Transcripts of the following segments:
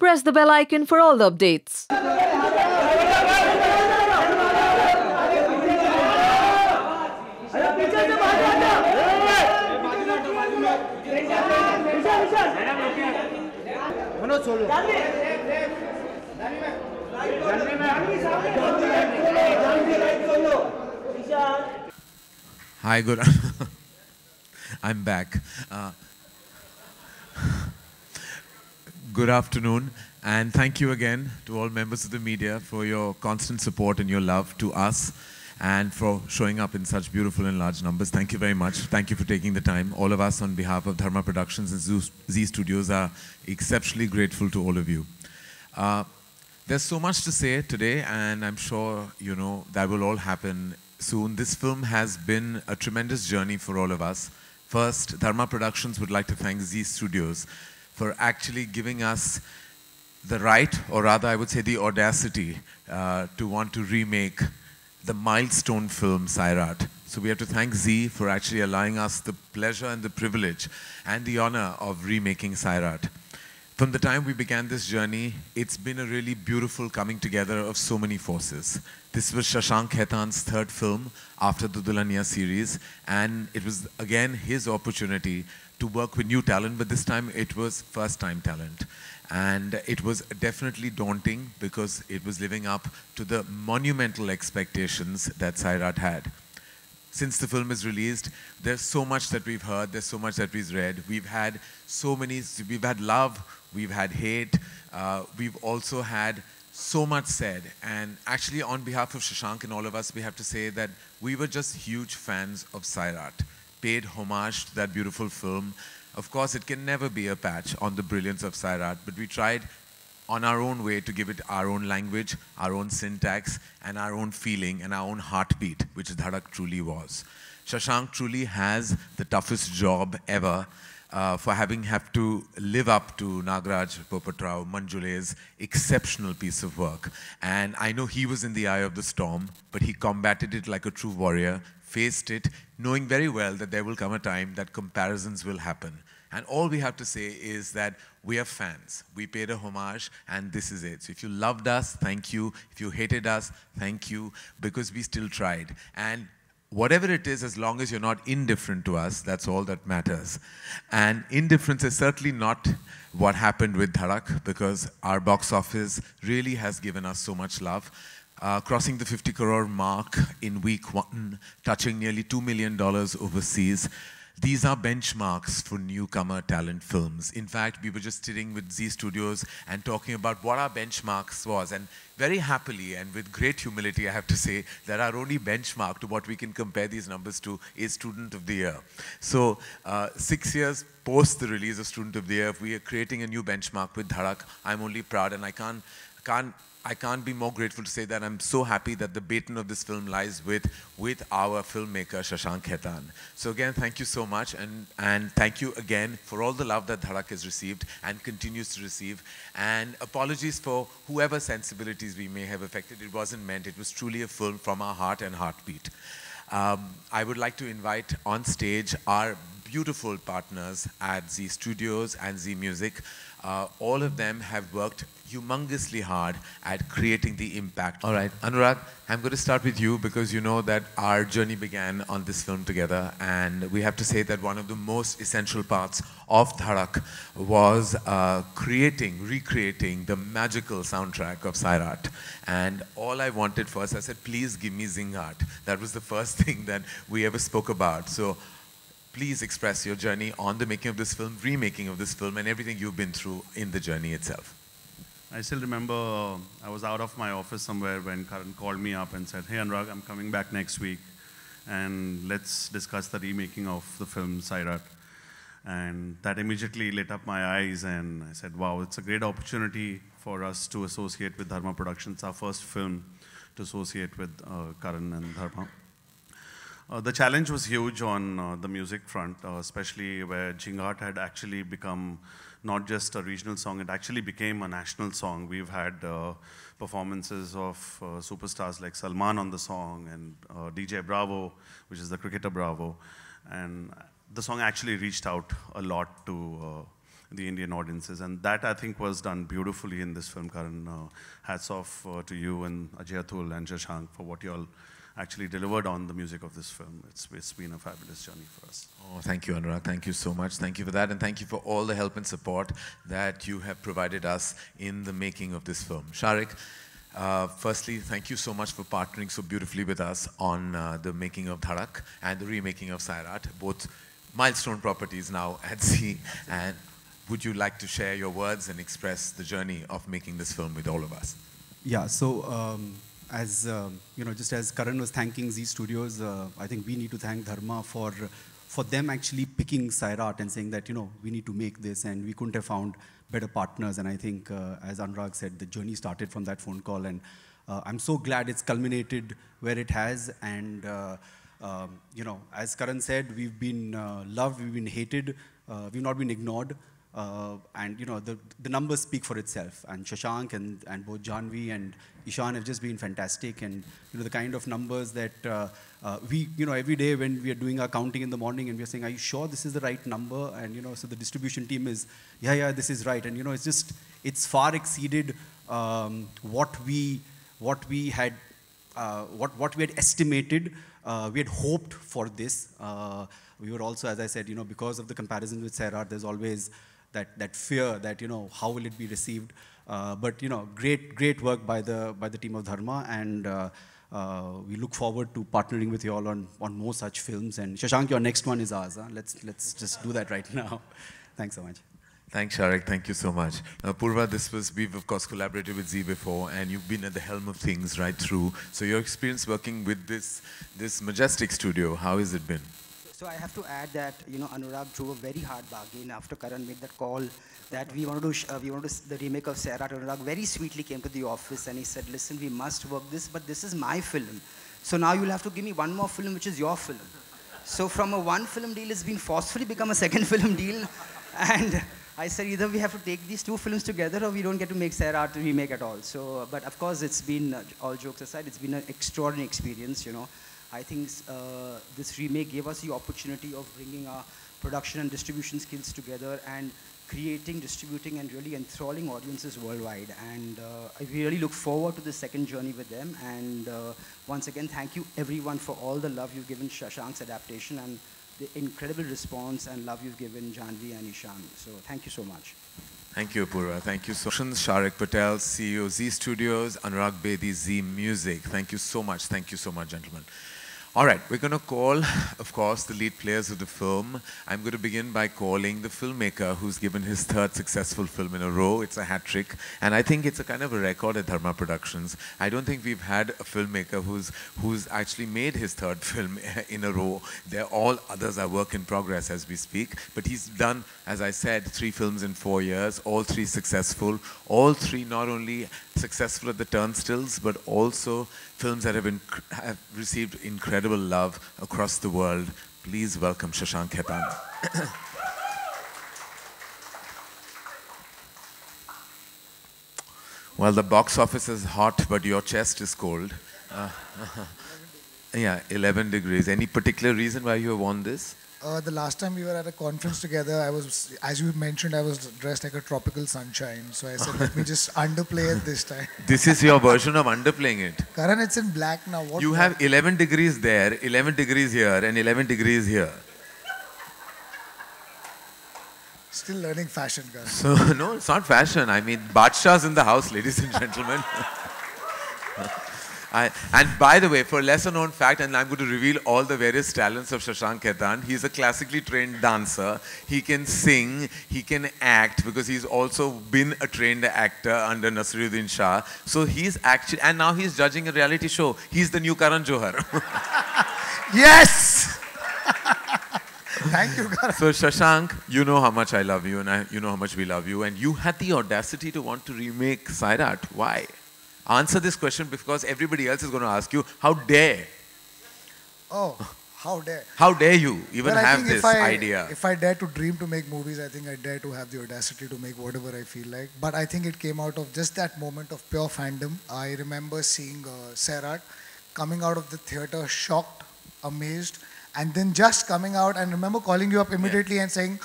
press the bell icon for all the updates. Hi, good. I'm back. Good afternoon, and thank you again to all members of the media for your constant support and your love to us, and for showing up in such beautiful and large numbers. Thank you very much. Thank you for taking the time. All of us on behalf of Dharma Productions and Zee Studios are exceptionally grateful to all of you. There's so much to say today, and I'm sure you know that will all happen soon. This film has been a tremendous journey for all of us. First, Dharma Productions would like to thank Zee Studios for actually giving us the right, or rather I would say the audacity, to want to remake the milestone film Sairat. So we have to thank Zee for actually allowing us the pleasure and the privilege and the honor of remaking Sairat. From the time we began this journey, it's been a really beautiful coming together of so many forces. This was Shashank Khaitan's third film after the Dulhania series, and it was again his opportunity to work with new talent, but this time it was first-time talent. And it was definitely daunting because it was living up to the monumental expectations that Sairat had. Since the film is released, there's so much that we've heard, there's so much that we've read. We've had love, we've had hate, we've also had so much said. And actually on behalf of Shashank and all of us, we have to say that we were just huge fans of Sairat, paid homage to that beautiful film. Of course, it can never be a patch on the brilliance of Sairat, but we tried on our own way to give it our own language, our own syntax, and our own feeling and our own heartbeat, which Dhadak truly was. Shashank truly has the toughest job ever for having to live up to Nagraj Popatrao Manjule's exceptional piece of work. And I know he was in the eye of the storm, but he combated it like a true warrior, faced it, knowing very well that there will come a time that comparisons will happen. And all we have to say is that we are fans. We paid a homage, and this is it. So if you loved us, thank you. If you hated us, thank you, because we still tried. And whatever it is, as long as you're not indifferent to us, that's all that matters. And indifference is certainly not what happened with Dhadak, because our box office really has given us so much love. Crossing the 50 crore mark in week 1, touching nearly $2 million overseas. These are benchmarks for newcomer talent films. In fact, we were just sitting with Zee Studios and talking about what our benchmarks was. And very happily and with great humility, I have to say that our only benchmark to what we can compare these numbers to is Student of the Year. So 6 years post the release of Student of the Year, we are creating a new benchmark with Dhadak. I'm only proud, and I can't be more grateful to say that I'm so happy that the baton of this film lies with our filmmaker, Shashank Khaitan. So again, thank you so much, and thank you again for all the love that Dhadak has received and continues to receive. And apologies for whoever sensibilities we may have affected. It wasn't meant. It was truly a film from our heart and heartbeat. I would like to invite on stage our beautiful partners at Zee Studios and Zee Music. All of them have worked humongously hard at creating the impact. All right, Anurag, I'm going to start with you because you know that our journey began on this film together, and we have to say that one of the most essential parts of Dhadak was recreating the magical soundtrack of Sairat. And all I wanted first, I said, please give me Zingat. That was the first thing that we ever spoke about. So please express your journey on the making of this film, remaking of this film, and everything you've been through in the journey itself. I still remember I was out of my office somewhere when Karan called me up and said, hey Anurag, I'm coming back next week and let's discuss the remaking of the film Sairat. And that immediately lit up my eyes, and I said, wow, it's a great opportunity for us to associate with Dharma Productions, our first film to associate with Karan and Dharma. The challenge was huge on the music front, especially where Zingat had actually become not just a regional song, it actually became a national song. We've had performances of superstars like Salman on the song and DJ Bravo, which is the cricketer Bravo. And the song actually reached out a lot to the Indian audiences. And that, I think, was done beautifully in this film, Karan. Hats off to you and Ajay Atul and Shashank for what you all actually delivered on the music of this film. It's been a fabulous journey for us. Oh, thank you, Anurag. Thank you so much. Thank you for that. And thank you for all the help and support that you have provided us in the making of this film. Sharik, firstly, thank you so much for partnering so beautifully with us on the making of Dhadak and the remaking of Sairat, both milestone properties now at Zee. And would you like to share your words and express the journey of making this film with all of us? Yeah, so as you know, just as Karan was thanking Zee Studios, I think we need to thank Dharma for them actually picking Sairat and saying that, you know, we need to make this, and we couldn't have found better partners. And I think, as Anurag said, the journey started from that phone call, and I'm so glad it's culminated where it has. And you know, as Karan said, we've been loved, we've been hated, we've not been ignored. And you know, the numbers speak for itself. And Shashank and both Janvi and Ishan have just been fantastic. And you know, the kind of numbers that we, you know, every day when we are doing our counting in the morning and we are saying, are you sure this is the right number? And you know, so the distribution team is, yeah, this is right. And you know, it's far exceeded what we had estimated. We had hoped for this. We were also, as I said, you know, because of the comparison with Sairat, there's always that fear that, you know, how will it be received? But you know, great work by the team of Dharma, and we look forward to partnering with you all on more such films. And Shashank, your next one is ours. Huh? Let's just do that right now. Thanks so much. Thanks, Sharik. Thank you so much. Now, Purva, we've of course collaborated with Zee before, and you've been at the helm of things right through. So your experience working with this majestic studio, how has it been? So I have to add that, you know, Anurag drove a very hard bargain after Karan made that call that we want to do the remake of Sairat. Anurag very sweetly came to the office and he said, listen, we must work this, but this is my film. So now you'll have to give me one more film, which is your film. So from a one film deal, it's been forcefully become a second film deal. And I said, either we have to take these two films together or we don't get to make Sairat remake at all. So, but of course, it's been, all jokes aside, it's been an extraordinary experience, you know. I think this remake gave us the opportunity of bringing our production and distribution skills together and creating, distributing, and really enthralling audiences worldwide. And I really look forward to the second journey with them. And once again, thank you everyone for all the love you've given Shashank's adaptation and the incredible response and love you've given Janvi and Ishan. So thank you so much. Thank you, Apurva. Thank you so much. Sharik Patel, CEO, Zee Studios, Anurag Bedi, Zee Music. Thank you so much. Thank you so much, gentlemen. All right, we're going to call, of course, the lead players of the film. I'm going to begin by calling the filmmaker who's given his third successful film in a row. It's a hat trick, and I think it's a kind of a record at Dharma Productions. I don't think we've had a filmmaker who's actually made his third film in a row. All others are work in progress as we speak. But he's done, as I said, 3 films in 4 years, all 3 successful. All 3 not only successful at the turnstiles, but also films that have received incredible love across the world. Please welcome Shashank Khaitan. Well, the box office is hot, but your chest is cold. Yeah, 11 degrees. Any particular reason why you have won this? The last time we were at a conference together, as you mentioned, I was dressed like a tropical sunshine. So I said, let me just underplay it this time. This is your version of underplaying it. Karan, it's in black now. What you have 11 degrees there, 11 degrees here, and 11 degrees here. Still learning fashion, Karan. So, no, it's not fashion. I mean, Badshah's in the house, ladies and gentlemen. And by the way, for a lesser known fact, and I'm going to reveal all the various talents of Shashank Khaitan, he's a classically trained dancer. He can sing, he can act, because he's also been a trained actor under Naseeruddin Shah. So he's actually, and now he's judging a reality show. He's the new Karan Johar. Yes! Thank you, Karan. So Shashank, you know how much I love you, and you know how much we love you, and you had the audacity to want to remake Sairat. Why? Answer this question, because everybody else is going to ask you, how dare? Oh, how dare? How dare you even have this idea? If I dare to dream to make movies, I think I dare to have the audacity to make whatever I feel like. But I think it came out of just that moment of pure fandom. I remember seeing Sairat coming out of the theatre, shocked, amazed, and then just coming out, and remember calling you up immediately and saying,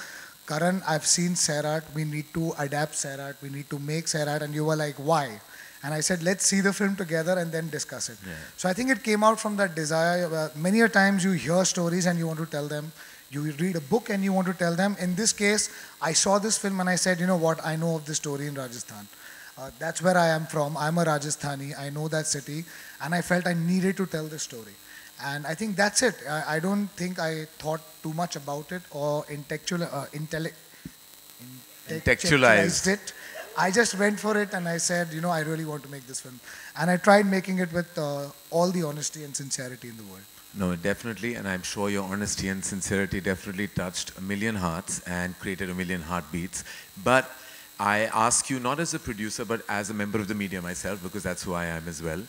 Karan, I've seen Sairat, we need to adapt Sairat, we need to make Sairat, and you were like, why? And I said, let's see the film together and then discuss it. Yeah. So I think it came out from that desire. Many a times you hear stories and you want to tell them. You read a book and you want to tell them. In this case, I saw this film and I said, you know what, I know of this story in Rajasthan. That's where I am from. I'm a Rajasthani. I know that city. And I felt I needed to tell this story. And I think that's it. I don't think I thought too much about it or intellectualized it. I just went for it and I said, you know, I really want to make this film. And I tried making it with all the honesty and sincerity in the world. No, definitely, and I'm sure your honesty and sincerity definitely touched a million hearts and created a million heartbeats. But I ask you, not as a producer, but as a member of the media myself, because that's who I am as well,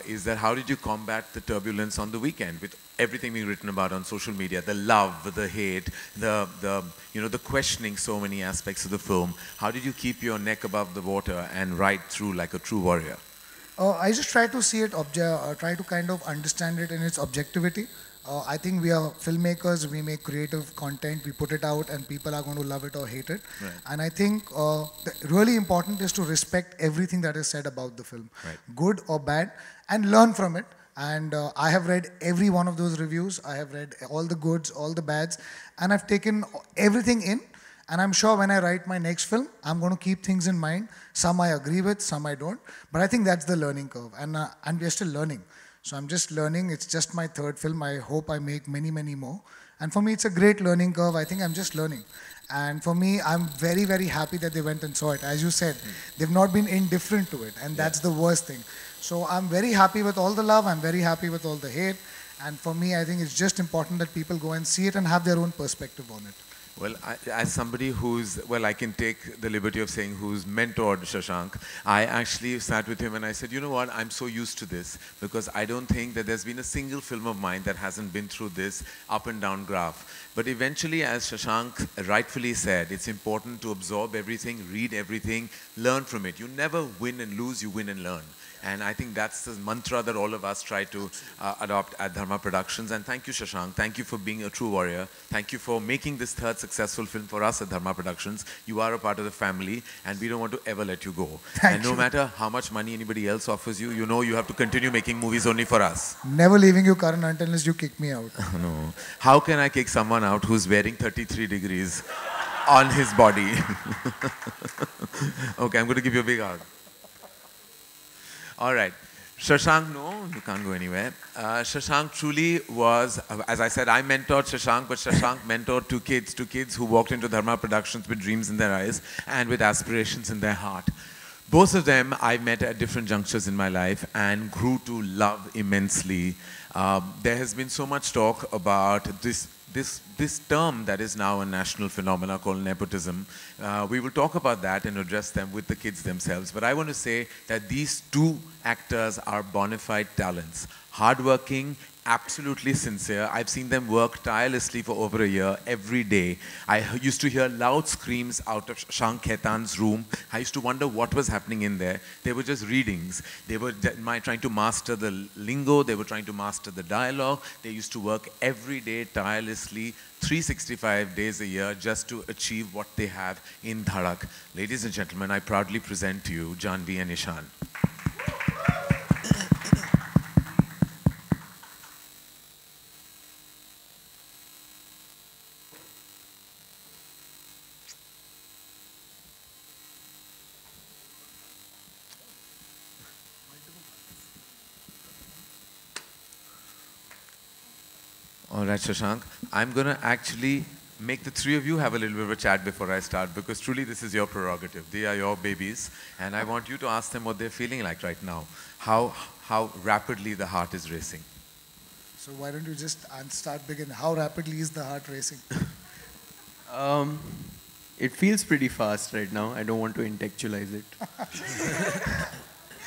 is that how did you combat the turbulence on the weekend with everything being written about on social media, the love, the hate, the questioning so many aspects of the film? How did you keep your neck above the water and ride through like a true warrior? I just try to see it, try to kind of understand it in its objectivity. I think we are filmmakers, we make creative content, we put it out and people are going to love it or hate it. Right. And I think really important is to respect everything that is said about the film, right, good or bad, and learn from it. And I have read every one of those reviews. I have read all the goods, all the bads, and I've taken everything in. And I'm sure when I write my next film, I'm going to keep things in mind. Some I agree with, some I don't. But I think that's the learning curve. And we're still learning. So I'm just learning. It's just my third film. I hope I make many, many more. And for me, it's a great learning curve. I think I'm just learning. And for me, I'm very, very happy that they went and saw it. As you said, they've not been indifferent to it. And that's the worst thing. So I'm very happy with all the love. I'm very happy with all the hate. And for me, I think it's just important that people go and see it and have their own perspective on it. Well, as somebody who's, I can take the liberty of saying who's mentored Shashank, I actually sat with him and I said, you know what, I'm so used to this because I don't think that there's been a single film of mine that hasn't been through this up and down graph. But eventually, as Shashank rightfully said, it's important to absorb everything, read everything, learn from it. You never win and lose, you win and learn. And I think that's the mantra that all of us try to adopt at Dharma Productions. And thank you, Shashank. Thank you for being a true warrior. Thank you for making this third successful film for us at Dharma Productions. You are a part of the family, and we don't want to ever let you go. And no matter how much money anybody else offers you, you know you have to continue making movies only for us. Never leaving you, Karan, unless you kick me out. No. How can I kick someone out who's wearing 33 degrees on his body? Okay, I'm going to give you a big hug. All right. Shashank, no, you can't go anywhere. Shashank truly was, as I said, I mentored Shashank, but Shashank mentored two kids who walked into Dharma Productions with dreams in their eyes and with aspirations in their heart. Both of them I met at different junctures in my life and grew to love immensely. There has been so much talk about this term that is now a national phenomena called nepotism. We will talk about that and address them with the kids themselves. But I want to say that these two actors are bona fide talents, hardworking, absolutely sincere. I've seen them work tirelessly for over a year, every day. I used to hear loud screams out of Shashank Khaitan's room. I used to wonder what was happening in there. They were just readings. They were trying to master the lingo. They were trying to master the dialogue. They used to work every day tirelessly, 365 days a year, just to achieve what they have in Dhadak. Ladies and gentlemen, I proudly present to you Janhvi and Ishaan. All right, Shashank. I'm going to actually make the three of you have a little bit of a chat before I start because truly this is your prerogative. They are your babies and I want you to ask them what they're feeling like right now. How rapidly the heart is racing. So why don't you just start begin? How rapidly is the heart racing? It feels pretty fast right now. I don't want to intellectualize it.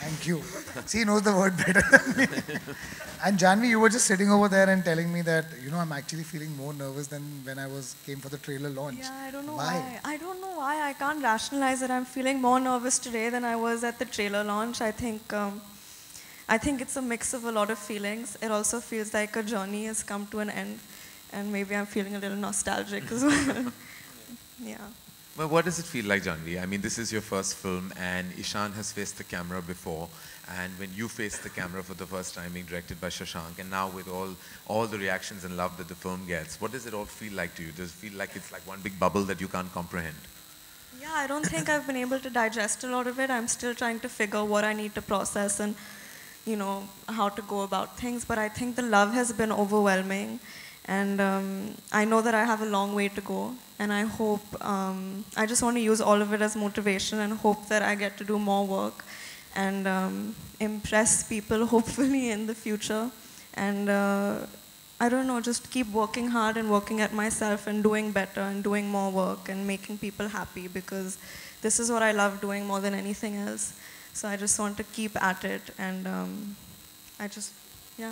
Thank you. See, he knows the word better than me. And Janhvi, you were just sitting over there and telling me that, you know, I'm actually feeling more nervous than when I came for the trailer launch. Yeah, I don't know why. I don't know why. I can't rationalize that I'm feeling more nervous today than I was at the trailer launch. I think it's a mix of a lot of feelings. It also feels like a journey has come to an end. And maybe I'm feeling a little nostalgic as well. Yeah. Well, what does it feel like, Janvi? I mean, this is your first film, and Ishan has faced the camera before. And when you faced the camera for the first time, being directed by Shashank, and now with all the reactions and love that the film gets, what does it all feel like to you? Does it feel like it's like one big bubble that you can't comprehend? Yeah, I don't think I've been able to digest a lot of it. I'm still trying to figure what I need to process and, you know, how to go about things. But I think the love has been overwhelming. And I know that I have a long way to go. And I hope, I just want to use all of it as motivation and hope that I get to do more work and impress people, hopefully, in the future. And I don't know, just keep working hard and working at myself and doing better and doing more work and making people happy, because this is what I love doing more than anything else. So I just want to keep at it, and I just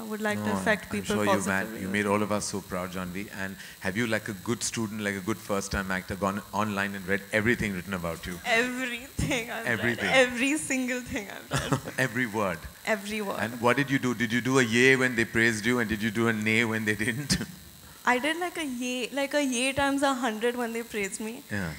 would like to affect people positively. You made all of us so proud, Janvi. And have you, like a good student, like a good first-time actor, gone online and read everything written about you? Everything I've Everything. read. Every single thing I've read. Every word. Every word. And what did you do? Did you do a yay when they praised you, and did you do a nay when they didn't? I did like a yay times 100 when they praised me. Yeah.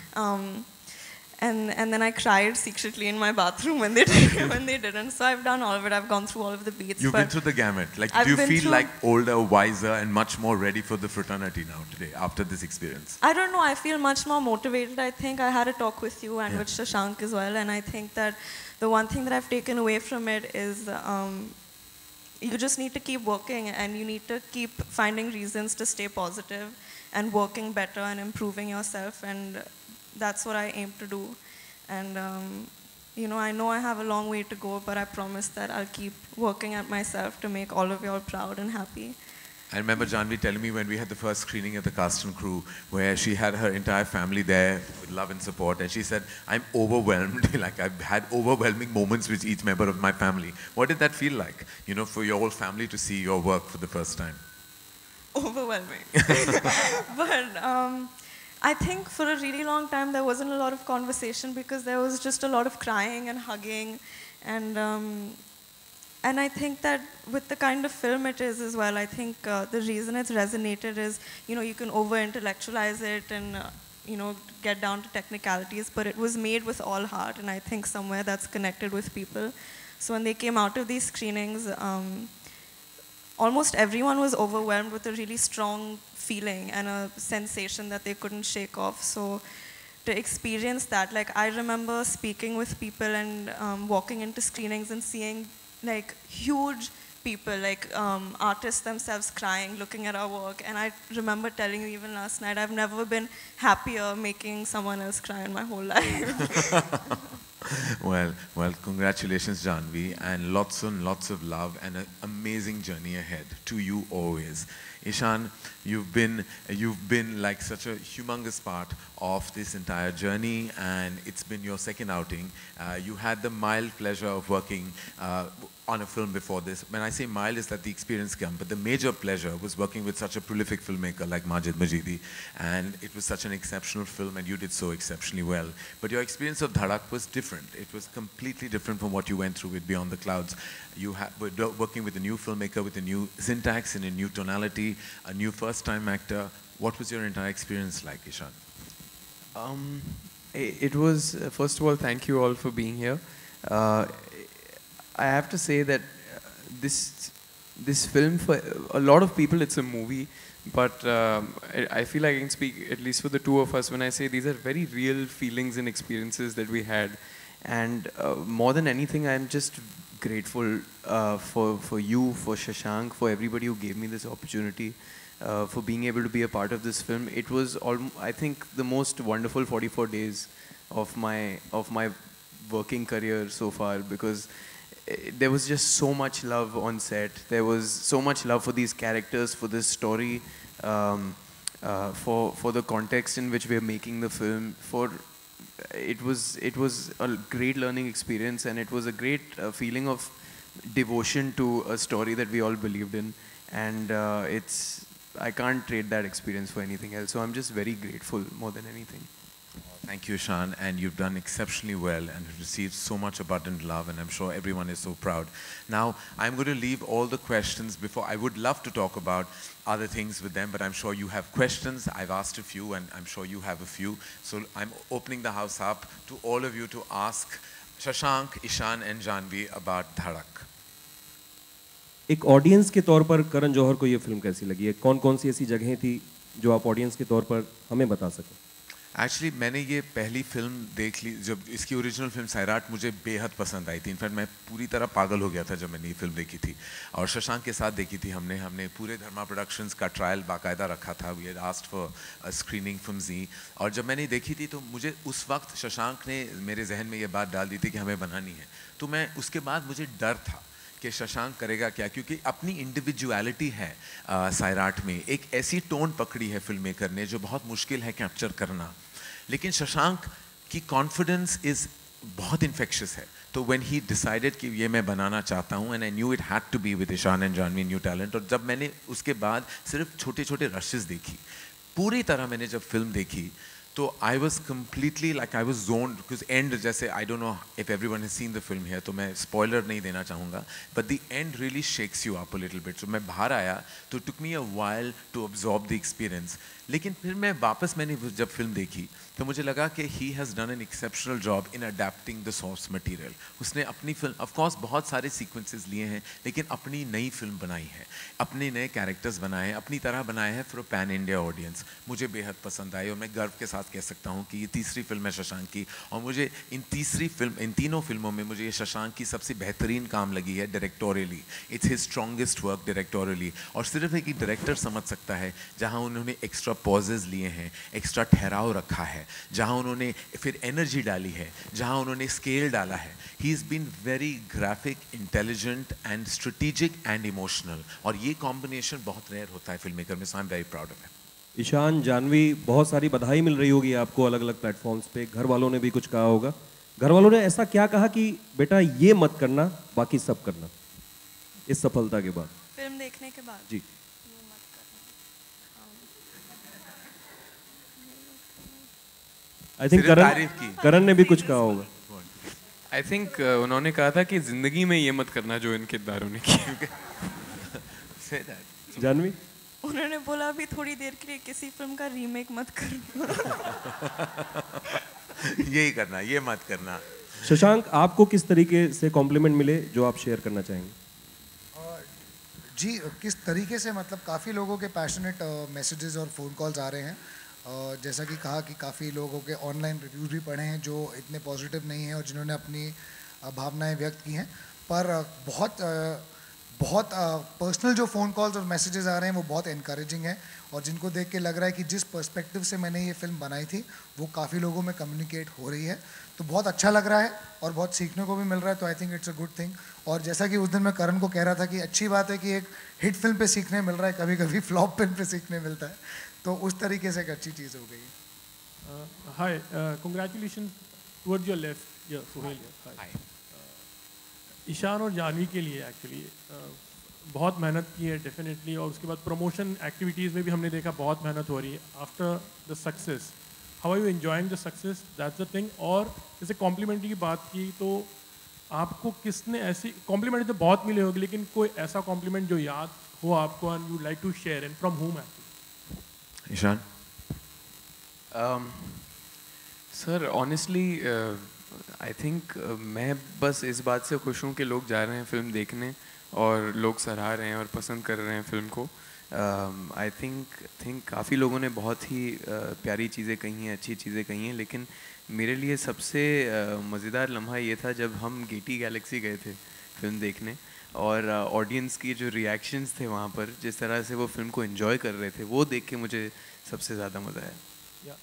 And then I cried secretly in my bathroom when they didn't. So I've done all of it. I've gone through all of the beats. You've been through the gamut. Like, do you feel like older, wiser, and much more ready for the fraternity now today after this experience? I don't know. I feel much more motivated. I think I had a talk with you and with Shashank as well. And I think that the one thing that I've taken away from it is you just need to keep working, and you need to keep finding reasons to stay positive and working better and improving yourself. And that's what I aim to do. And, you know I have a long way to go, but I promise that I'll keep working at myself to make all of you all proud and happy. I remember Janvi telling me when we had the first screening at the Cast and Crew, where she had her entire family there with love and support, and she said, I'm overwhelmed. Like, I've had overwhelming moments with each member of my family. What did that feel like, you know, for your whole family to see your work for the first time? Overwhelming. But I think for a really long time there wasn't a lot of conversation, because there was just a lot of crying and hugging, and I think that with the kind of film it is as well, I think the reason it's resonated is, you know, you can over-intellectualize it and, you know, get down to technicalities, but it was made with all heart, and I think somewhere that's connected with people. So when they came out of these screenings, almost everyone was overwhelmed with a really strong feeling and a sensation that they couldn't shake off. So to experience that, like, I remember speaking with people and walking into screenings and seeing like huge people, like artists themselves crying, looking at our work. And I remember telling you even last night, I've never been happier making someone else cry in my whole life. Well, congratulations, Janvi, and lots of love and an amazing journey ahead to you always. Ishan, you've been like such a humongous part of this entire journey, and it's been your second outing. You had the mild pleasure of working on a film before this. When I say mild, is that the experience comes, but the major pleasure was working with such a prolific filmmaker like Majid Majidi, and it was such an exceptional film, and you did so exceptionally well. But your experience of Dhadak was different. It was completely different from what you went through with Beyond the Clouds. You were working with a new filmmaker with a new syntax and a new tonality, a new first-time actor. What was your entire experience like, Ishan? It was, first of all, thank you all for being here. I have to say that this film, for a lot of people, it's a movie, but I feel like I can speak, at least for the two of us, when I say these are very real feelings and experiences that we had. And more than anything, I'm just grateful for you, for Shashank, for everybody who gave me this opportunity, for being able to be a part of this film. It was, I think, the most wonderful 44 days of my working career so far, because there was just so much love on set. There was so much love for these characters, for this story, for the context in which we are making the film. It was a great learning experience, and it was a great feeling of devotion to a story that we all believed in. And I can't trade that experience for anything else. So I'm just very grateful more than anything. Thank you, Ishan, and you've done exceptionally well and received so much abundant love, and I'm sure everyone is so proud. Now, I'm going to leave all the questions before. I would love to talk about other things with them, but I'm sure you have questions. I've asked a few, and I'm sure you have a few. So I'm opening the house up to all of you to ask Shashank, Ishan, and Janvi about Dhadak. एक audience के तौर पर करण जौहर को ये film कैसी लगी है? कौन-कौन सी ऐसी जगहें थी जो आप ऑडियंस के तौर पर हमें बता सकें? एक्चुअली मैंने ये पहली फिल्म देख ली जब इसकी ओरिजिनल फिल्म सैराट मुझे बेहद पसंद आई थी। इनफैक्ट मैं पूरी तरह पागल हो गया था जब मैंने ये फिल्म देखी थी, और शशांक के साथ देखी थी हमने पूरे धर्मा प्रोडक्शंस का ट्रायल बाकायदा रखा था। We had asked for a screening from जी, और जब मैंने देखी थी तो मुझे उस वक्त शशांक ने मेरे जहन में ये बात डाल दी थी कि हमें बनानी है। तो मैं उसके बाद मुझे डर था कि शशांक करेगा क्या, क्योंकि अपनी इंडिविजुअलिटी है सैराट में, एक ऐसी टोन पकड़ी है फिल्म मेकर ने जो बहुत मुश्किल है कैप्चर करना। लेकिन शशांक की कॉन्फिडेंस इज़ बहुत इन्फेक्शियस है। तो व्हेन ही डिसाइडेड कि ये मैं बनाना चाहता हूँ, and I knew it had to be with Ishaan and Janvi, new talent. और जब मैंने उसके बाद सिर्फ छोटे छोटे रशेस देखी, पूरी तरह मैंने जब फिल्म देखी तो I was completely like I was zoned, because and जैसे I don't know if everyone has seen the film है, तो मैं स्पॉइलर नहीं देना चाहूँगा, but the end really shakes you up a little bit. So मैं बाहर आया तो took me a while to absorb the experience. लेकिन फिर मैं वापस मैंने जब फिल्म देखी तो मुझे लगा कि he has done an exceptional job in adapting the source material. उसने अपनी फिल्म, ऑफ कोर्स बहुत सारे सीक्वेंसेस लिए हैं, लेकिन अपनी नई फिल्म बनाई है, अपने नए कैरेक्टर्स बनाए हैं, अपनी तरह बनाए हैं फॉर पैन इंडिया ऑडियंस। मुझे बेहद पसंद आई, और मैं गर्व के साथ कह सकता हूँ कि ये तीसरी फिल्म है शशांक की, और मुझे इन तीनों फिल्मों में मुझे ये शशांक की सबसे बेहतरीन काम लगी है डायरेक्टोरियली। इट्स हिज स्ट्रॉन्गेस्ट वर्क डायरेक्टोरियली, और सिर्फ एक ही डायरेक्टर समझ सकता है जहाँ उन्होंने एक्स्ट्रा पॉजेज लिए हैं, एक्स्ट्रा ठहराव रखा है, जहाँ उन्होंने फिर एनर्जी डाली है, जहाँ उन्होंने स्केल डाला है। He is been very graphic, intelligent and strategic and emotional, और ये कॉम्बिनेशन बहुत रेयर होता है फिल्म मेकर में। So I am very proud of him. Ishaan, Janhvi, बहुत सारी बधाई मिल रही होगी आपको अलग अलग प्लेटफॉर्म्स पे। घर वालों ने भी कुछ कहा होगा। घर वालों ने ऐसा क्या कहा कि बेटा ये मत करना, बाकी सब करना, इस सफलता के बाद? फिल्म देखने के बाद जी, आई थिंक करण ने भी कुछ कहा होगा। आई थिंक उन्होंने कहा था कि जिंदगी में ये मत करना जो इन किरदारों ने किया। जानवी? उन्होंने बोला अभी थोड़ी देर के लिए किसी फिल्म का रीमेक मत करना। यही करना, ये मत करना। शशांक, आपको किस तरीके से कॉम्प्लीमेंट मिले जो आप शेयर करना चाहेंगे? जी, किस तरीके से, मतलब काफ़ी लोगों के पैशनेट मैसेजेस और फ़ोन कॉल्स आ रहे हैं। जैसा कि कहा कि काफ़ी लोगों के ऑनलाइन रिव्यूज़ भी पढ़े हैं जो इतने पॉजिटिव नहीं हैं और जिन्होंने अपनी भावनाएं व्यक्त की हैं, पर बहुत पर्सनल जो फ़ोन कॉल्स और मैसेजेस आ रहे हैं वो बहुत इनकरेजिंग है, और जिनको देख के लग रहा है कि जिस पर्सपेक्टिव से मैंने ये फिल्म बनाई थी वो काफ़ी लोगों में कम्युनिकेट हो रही है। तो बहुत अच्छा लग रहा है और बहुत सीखने को भी मिल रहा है। तो I think it's a good thing. और जैसा कि उस दिन मैं करण को कह रहा था कि अच्छी बात है कि एक हिट फिल्म पे सीखने मिल रहा है, कभी कभी फ्लॉप फिल्म पे सीखने मिलता है, तो उस तरीके से एक अच्छी चीज़ हो गई। Hi, congratulation towards your left, Suhail. Hi. Ishaan और जानवी के लिए एक्चुअली बहुत मेहनत की है डेफिनेटली, और उसके बाद प्रमोशन एक्टिविटीज़ में भी हमने देखा बहुत मेहनत हो रही है। After the success, how are you enjoying the success, that's the thing. और जैसे कॉम्प्लीमेंट्री की बात की, तो आपको किसने ऐसी कॉम्प्लीमेंट तो बहुत मिले होगी, लेकिन कोई ऐसा कॉम्प्लीमेंट जो याद हो आपको and you like to share, and from home actually? Ishaan? Sir honestly I think मैं बस इस बात से खुश हूँ कि लोग जा रहे हैं फिल्म देखने और लोग सराह रहे हैं और पसंद कर रहे हैं फिल्म को। आई थिंक काफ़ी लोगों ने बहुत ही प्यारी चीज़ें कही हैं, अच्छी चीज़ें कही हैं, लेकिन मेरे लिए सबसे मज़ेदार लम्हा ये था जब हम गेटी गैलेक्सी गए थे फिल्म देखने, और ऑडियंस की जो रिएक्शंस थे वहाँ पर, जिस तरह से वो फिल्म को एंजॉय कर रहे थे, वो देख के मुझे सबसे ज़्यादा मज़ा आया।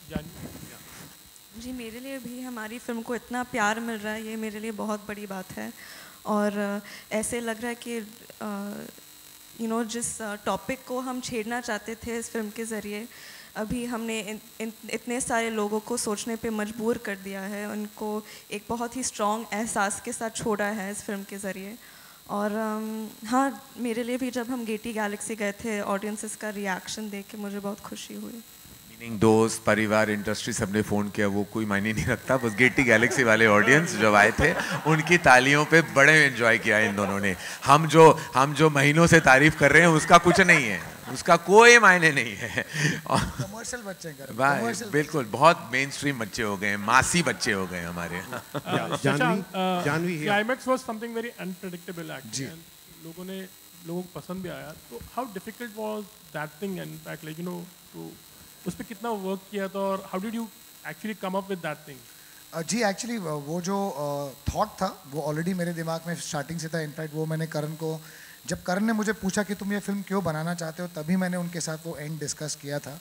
जी, मेरे लिए भी हमारी फिल्म को इतना प्यार मिल रहा है, ये मेरे लिए बहुत बड़ी बात है। और ऐसे लग रहा है कि जिस टॉपिक को हम छेड़ना चाहते थे इस फिल्म के ज़रिए, अभी हमने इतने सारे लोगों को सोचने पे मजबूर कर दिया है, उनको एक बहुत ही स्ट्रॉन्ग एहसास के साथ छोड़ा है इस फिल्म के ज़रिए। और हाँ, मेरे लिए भी जब हम गेटी गैलेक्सी गए थे, ऑडियंसेस का रिएक्शन देख के मुझे बहुत खुशी हुई। मीनिंग दोस्त परिवार इंडस्ट्री सबने फ़ोन किया, वो कोई मायने नहीं रखता, बस गेटी गैलेक्सी वाले ऑडियंस जो आए थे उनकी तालियों पे बड़े एंजॉय किया इन दोनों ने। हम जो महीनों से तारीफ कर रहे हैं उसका कुछ नहीं है, उसका कोई मायने नहीं है। कमर्शियल बच्चे हैं, बिल्कुल बहुत मेन स्ट्रीम बच्चे हो गए हैं, मासी बच्चे हो गए हमारे। Janvi climax was something very unpredictable actually, लोगों को पसंद भी आया। तो how difficult was that thing and fact like तो उस पर कितना वर्क किया था और how did you actually come up with that thing? जी एक्चुअली वो जो थॉट था वो ऑलरेडी मेरे दिमाग में स्टार्टिंग से था। इनफैक्ट वो मैंने करण को, जब करण ने मुझे पूछा कि तुम ये फिल्म क्यों बनाना चाहते हो, तभी मैंने उनके साथ वो एंड डिस्कस किया था।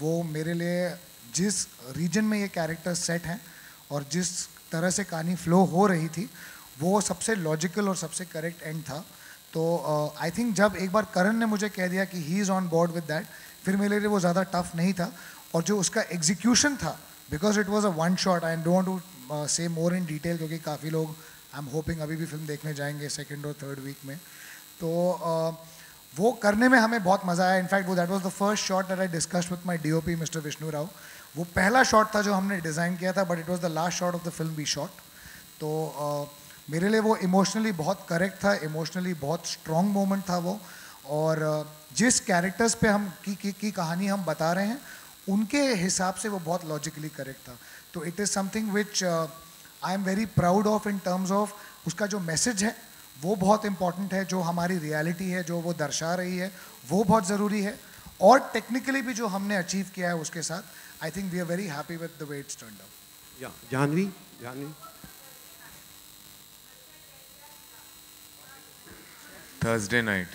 वो मेरे लिए जिस रीजन में ये कैरेक्टर सेट हैं और जिस तरह से कहानी फ्लो हो रही थी वो सबसे लॉजिकल और सबसे करेक्ट एंड था। तो आई थिंक जब एक बार करण ने मुझे कह दिया कि he is on board with that, फिर मेरे लिए वो ज़्यादा टफ नहीं था। और जो उसका एग्जीक्यूशन था, because it was a one shot, I don't to say more in detail, क्योंकि काफ़ी लोग आई एम होपिंग अभी भी फिल्म देखने जाएंगे सेकेंड और थर्ड वीक में। तो वो करने में हमें बहुत मज़ा आया। इनफैक्ट वो that was the first shot that I discussed with my DOP mister Vishnu Rao. वो पहला शॉट था जो हमने डिज़ाइन किया था, but it was the last shot of the film we shot. तो मेरे लिए वो इमोशनली बहुत करेक्ट था, इमोशनली बहुत स्ट्रॉन्ग मोमेंट था वो। और जिस कैरेक्टर्स पे हम की कहानी हम बता रहे हैं उनके हिसाब से वो बहुत लॉजिकली करेक्ट था। तो it is something which I am very proud of in terms of उसका जो मैसेज है वो बहुत इंपॉर्टेंट है, जो हमारी रियलिटी है जो वो दर्शा रही है वो बहुत ज़रूरी है, और टेक्निकली भी जो हमने अचीव किया है उसके साथ I think we are very happy with the way it's turned out. या जानवी थर्सडे नाइट,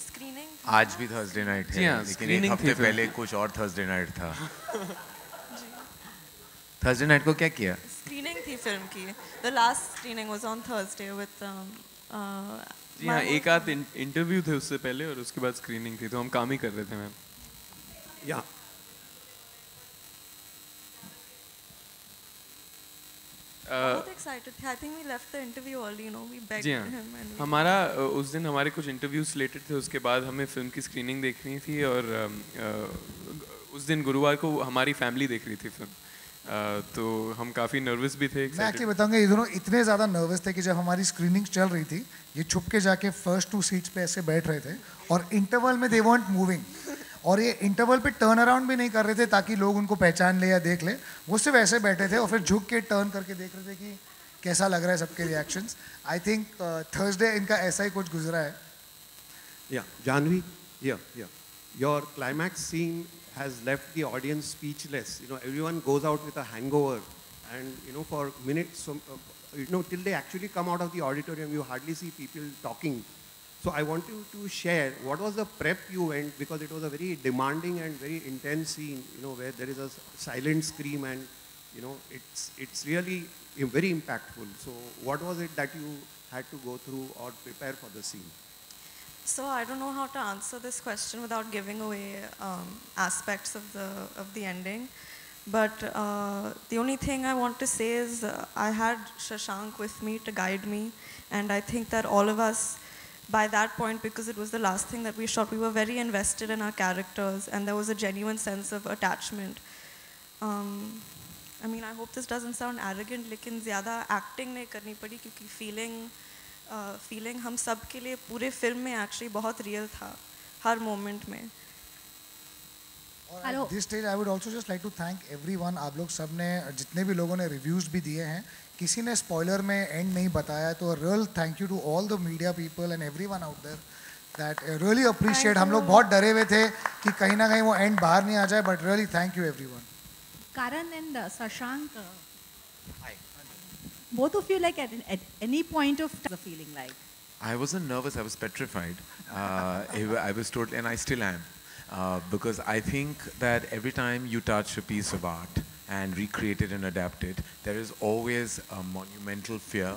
स्क्रीनिंग आज भी थर्सडे नाइट है, लेकिन एक हफ्ते पहले कुछ और थर्सडे नाइट था। थर्सडे नाइट को क्या किया? स्क्रीनिंग थी फिल्म की। The last screening was on Thursday with जी हाँ, एक आध इंटरव्यू थे उससे पहले और उसके बाद स्क्रीनिंग थी, तो हम काम ही कर रहे थे मैम। या बहुत एक्साइटेड थे। I think we left the interview early, you know, we begged जी हाँ, हिम एंड हमारा उस दिन हमारे कुछ इंटरव्यू रिलेटेड थे, उसके बाद हमें फिल्म की स्क्रीनिंग देखनी थी और उस दिन गुरुवार को हमारी फैमिली देख रही थी फिल्म। तो हम काफ़ी नर्वस भी थे। मैं एक्चुअली बताऊंगा, ये दोनों इतने ज़्यादा नर्वस थे कि जब हमारी स्क्रीनिंग चल रही थी ये छुप के जाके फर्स्ट 2 सीट्स पे ऐसे बैठ रहे थे और इंटरवल में दे वांट मूविंग, और ये इंटरवल पे टर्न अराउंड भी नहीं कर रहे थे ताकि लोग उनको पहचान ले या देख ले, वो सिर्फ ऐसे बैठे थे और फिर झुक के टर्न करके देख रहे थे कि कैसा लग रहा है सबके रिएक्शंस। आई थिंक थर्सडे इनका ऐसा ही कुछ गुजरा है। या Janvi, your climax scene has left the audience speechless. You know, everyone goes out with a hangover, and you know, for minutes, till they actually come out of the auditorium, you hardly see people talking. So I want you to share what was the prep you went, because it was a very demanding and very intense scene. You know, where there is a silent scream, and you know, it's really very impactful. So what was it that you had to go through or prepare for the scene? So I don't know how to answer this question without giving away aspects of the ending, but the only thing I want to say is I had Shashank with me to guide me, and I think that all of us, by that point, because it was the last thing that we shot, we were very invested in our characters, and there was a genuine sense of attachment. I mean, I hope this doesn't sound arrogant, लेकिन ज़्यादा acting नहीं करनी पड़ी क्योंकि feeling हम सब के लिए पूरे फिल्म में एक्चुअली बहुत रियल था हर मोमेंट में। और at this stage I would also just like to thank everyone। आप लोग सब ने, जितने भी लोगों ने रिव्यूज़ भी दिए हैं, किसी ने स्पॉइलर में एंड नहीं बताया, तो real thank you to all the media people and everyone out there, that really appreciate. हम लोग बहुत डरे हुए थे कि कहीं ना कहीं वो एंड बाहर नहीं आ जाए, but really thank you everyone. Karan and Shashank, both of you, like at any point of the feeling like? I wasn't nervous, I was petrified. I was totally, and I still am. Because I think that every time you touch a piece of art and recreate it and adapt it, there is always a monumental fear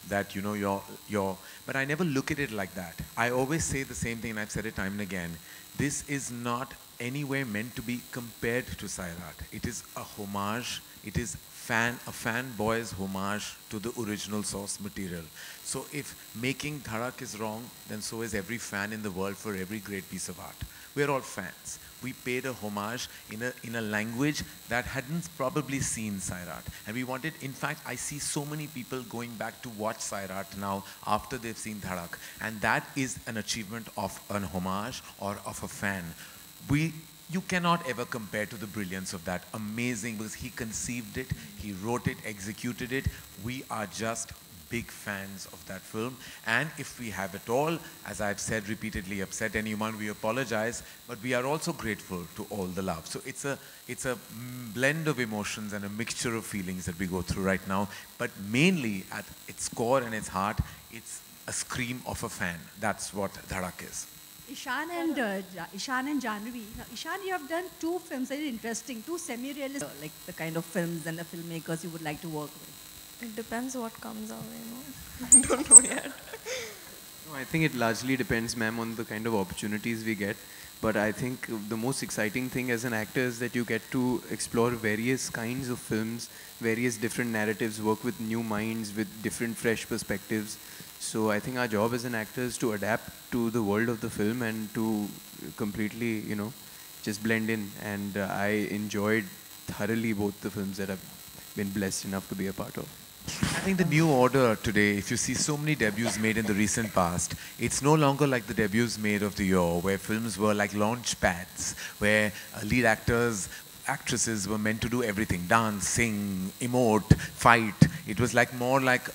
that, you know, but I never look at it like that. I always say the same thing, and I've said it time and again. This is not anywhere meant to be compared to Sairat. It is a homage. It is a fanboy's homage to the original source material. So if making Dharak is wrong, then so is every fan in the world for every great piece of art. we're all fans. We paid a homage in a language that hadn't probably seen Sairat. And we wanted, in fact, I see so many people going back to watch Sairat now after they've seen Dhadak. And that is an achievement of an homage or of a fan. You cannot ever compare to the brilliance of that. Amazing, because he conceived it, he wrote it, executed it. We are just big fans of that film, and if we have at all, as I've said repeatedly, upset anyone, we apologize, but we are also grateful to all the love. So it's a blend of emotions and a mixture of feelings that we go through right now, but mainly at its core and its heart, it's a scream of a fan. That's what Dhadak is. Ishan and Janhavi. Now, Ishan, you have done 2 films, very interesting, 2 semi-realistic, like the kind of films and the filmmakers you would like to work with. It depends what comes our way, I don't know yet. No, I think it largely depends, ma'am, on the kind of opportunities we get. But I think the most exciting thing as an actor is that you get to explore various kinds of films, various different narratives, work with new minds, with different fresh perspectives. So I think our job as an actor is to adapt to the world of the film and to completely, just blend in. And I enjoyed thoroughly both the films that I've been blessed enough to be a part of. I think the new order today, if you see so many debuts made in the recent past, it's no longer like the debuts made of the year, where films were like launch pads, where lead actresses were meant to do everything: dance, sing, emote, fight. It was like more like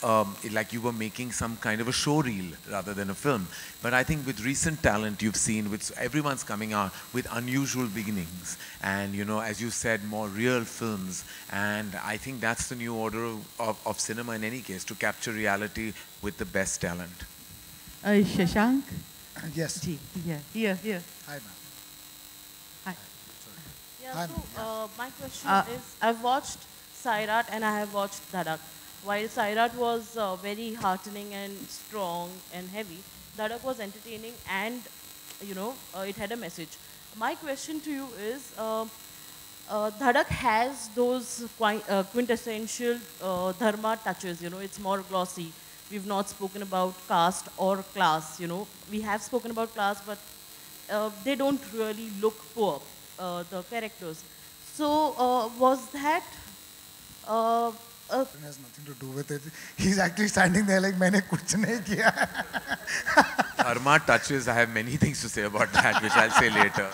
you were making some kind of a show reel rather than a film. But I think with recent talent you've seen, with everyone's coming out with unusual beginnings, and as you said, more real films. And I think that's the new order of cinema in any case, to capture reality with the best talent. Shashank? Yes. Here. Hi, ma'am. Hi. Yeah, so my question is, I've watched Sairat and I have watched Dhadak. While Sairat was very heartening and strong and heavy, Dhadak was entertaining and, it had a message. My question to you is, Dhadak has those quintessential dharma touches, it's more glossy. We've not spoken about caste or class, We have spoken about class, but they don't really look poor, the characters. So was that... it has nothing to do with it. He's actually standing there like, "Maine kuch nahi kiya." Dharma touches, I have many things to say about that, which I'll say later.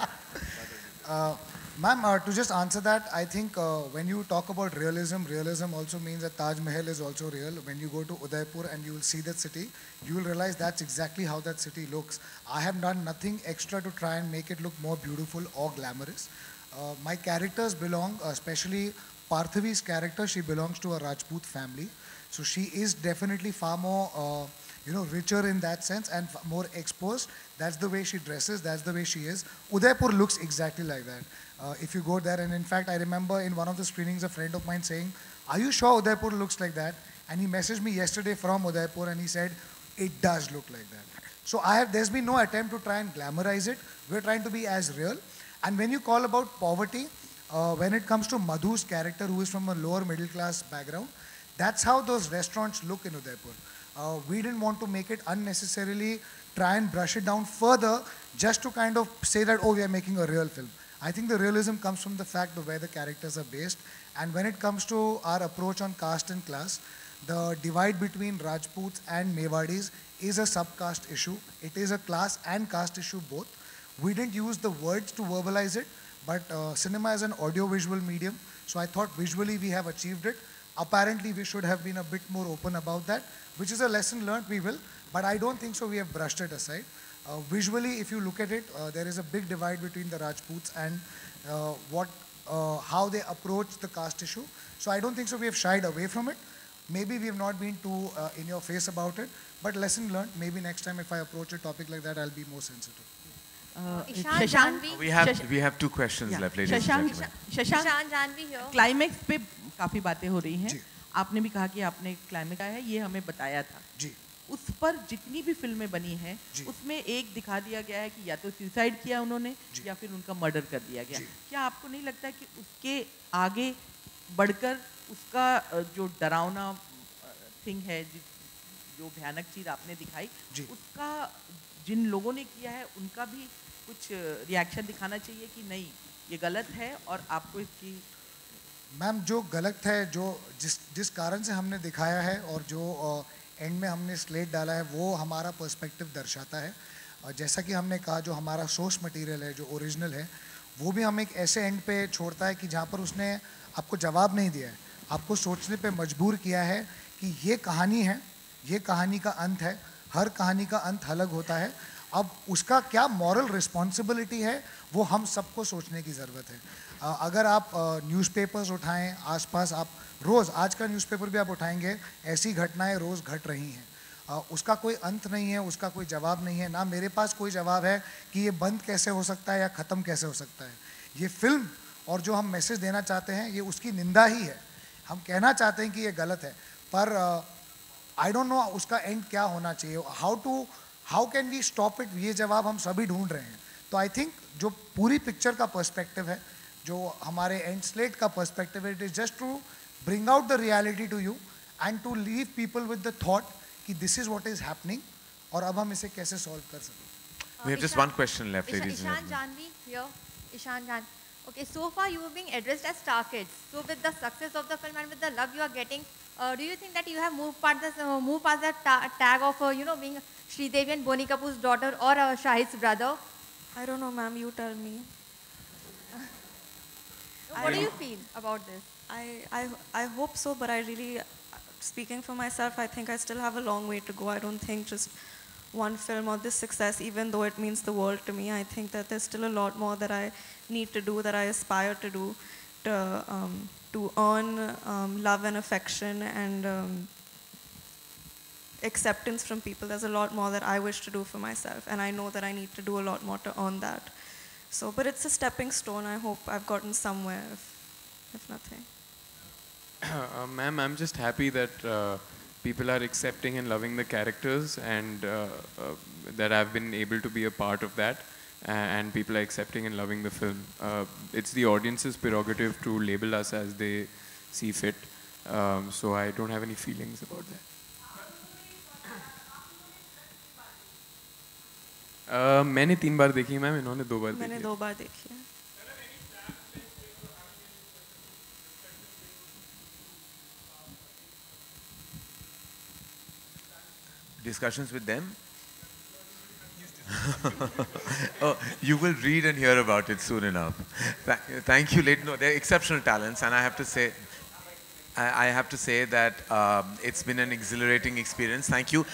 Ma'am, to just answer that, I think when you talk about realism also means that Taj Mahal is also real. When you go to Udaipur and you will see that city, you will realize that's exactly how that city looks. I have done nothing extra to try and make it look more beautiful or glamorous. My characters belong, especially Parthavi's character, she belongs to a Rajput family. So she is definitely far more, richer in that sense and more exposed. That's the way she dresses, that's the way she is. Udaipur looks exactly like that. If you go there, and in fact, I remember in one of the screenings, a friend of mine saying, "Are you sure Udaipur looks like that?" And he messaged me yesterday from Udaipur and he said, "It does look like that." So there's been no attempt to try and glamorize it. We're trying to be as real. And when you call about poverty, when it comes to Madhu's character, who is from a lower middle class background, that's how those restaurants look in Udaipur. We didn't want to make it unnecessarily try and brush it down further just to kind of say that, oh, we are making a real film. I think the realism comes from the fact of where the characters are based. And when it comes to our approach on caste and class, the divide between Rajputs and Mewadis is a subcaste issue. It is a class and caste issue both. We didn't use the words to verbalize it, but cinema is an audio-visual medium. So I thought visually we have achieved it. Apparently we should have been a bit more open about that, which is a lesson learned, we will. But I don't think so we have brushed it aside. Visually, if you look at it, there is a big divide between the Rajputs and how they approach the caste issue. So I don't think so we have shied away from it. Maybe we have not been too in your face about it, but lesson learned. Maybe next time if I approach a topic like that, I'll be more sensitive. Shashank, We have 2 questions left, ladies and gentlemen. Shashank Janvi climax पे काफी बातें हो रही हैं. आपने भी कहा कि आपने क्लाइमेक्स है, ये हमें बताया था. जी. उस पर जितनी भी फिल्में बनी हैं, उसमें एक दिखा दिया गया है कि या तो सुसाइड किया उन्होंने या फिर उनका मर्डर कर दिया गया. क्या आपको नहीं लगता कि उसके आगे बढ़कर उसका जो डरावना थिंग है, जो भयानक चीज आपने दिखाई, उसका जिन लोगों ने किया है उनका भी कुछ रिएक्शन दिखाना चाहिए कि नहीं ये गलत है और आपको इसकी? मैम जो गलत है, जो जिस कारण से हमने दिखाया है और जो एंड में हमने स्लेट डाला है वो हमारा पर्सपेक्टिव दर्शाता है। और जैसा कि हमने कहा जो हमारा सोर्स मटेरियल है, जो ओरिजिनल है, वो भी हम एक ऐसे एंड पे छोड़ता है कि जहाँ पर उसने आपको जवाब नहीं दिया है, आपको सोचने पे मजबूर किया है कि ये कहानी है, ये कहानी का अंत है, हर कहानी का अंत अलग होता है। अब उसका क्या मॉरल रिस्पॉन्सिबिलिटी है वो हम सबको सोचने की ज़रूरत है। अगर आप न्यूज़पेपर्स उठाएं आसपास, आप रोज़ आज का न्यूज़पेपर भी आप उठाएंगे, ऐसी घटनाएं रोज़ घट रही हैं। उसका कोई अंत नहीं है, उसका कोई जवाब नहीं है, ना मेरे पास कोई जवाब है कि ये बंद कैसे हो सकता है या ख़त्म कैसे हो सकता है। ये फिल्म और जो हम मैसेज देना चाहते हैं ये उसकी निंदा ही है। हम कहना चाहते हैं कि ये गलत है, पर आई डोंट नो उसका एंड क्या होना चाहिए, how can we stop it, ये जवाब हम सभी ढूंढ रहे हैं। तो आई थिंक जो पूरी पिक्चर का पर्सपेक्टिव है, जो हमारे एंड स्लेट का पर्सपेक्टिव है, it is just to bring out the reality to you and to leave people with the thought कि this is what is happening और अब हम इसे कैसे सॉल्व कर सकते। We have just one question left, ladies and Ishan gentlemen. Janvi here. Ishan Jan. Okay, so far you are being addressed as star kids. So with the success of the film and with the love you are getting, do you think that you have moved past that tag of being Sridevi and Boni Kapoor's daughter or Shahid's brother? I don't know, ma'am. You tell me. What do you feel about this? I hope so, but I really, speaking for myself, I think I still have a long way to go. I don't think just one film or this success, even though it means the world to me, I think that there's still a lot more that I need to do, that I aspire to do, to earn love and affection and acceptance from people. There's a lot more that I wish to do for myself, and I know that I need to do a lot more to earn that. So, but it's a stepping stone. I hope I've gotten somewhere, if nothing. Ma'am, I'm just happy that people are accepting and loving the characters, and that I've been able to be a part of that, and people are accepting and loving the film. It's the audience's prerogative to label us as they see fit, so I don't have any feelings about that. मैंने 3 बार देखी ma'am, इन्होंने 2 बार देखी। मैंने 2 बार देखी है। Discussions with them? Oh, you will read and hear about it soon enough. Thank you, ladies. No, they're exceptional talents, and I have to say that it's been an exhilarating experience. Thank you.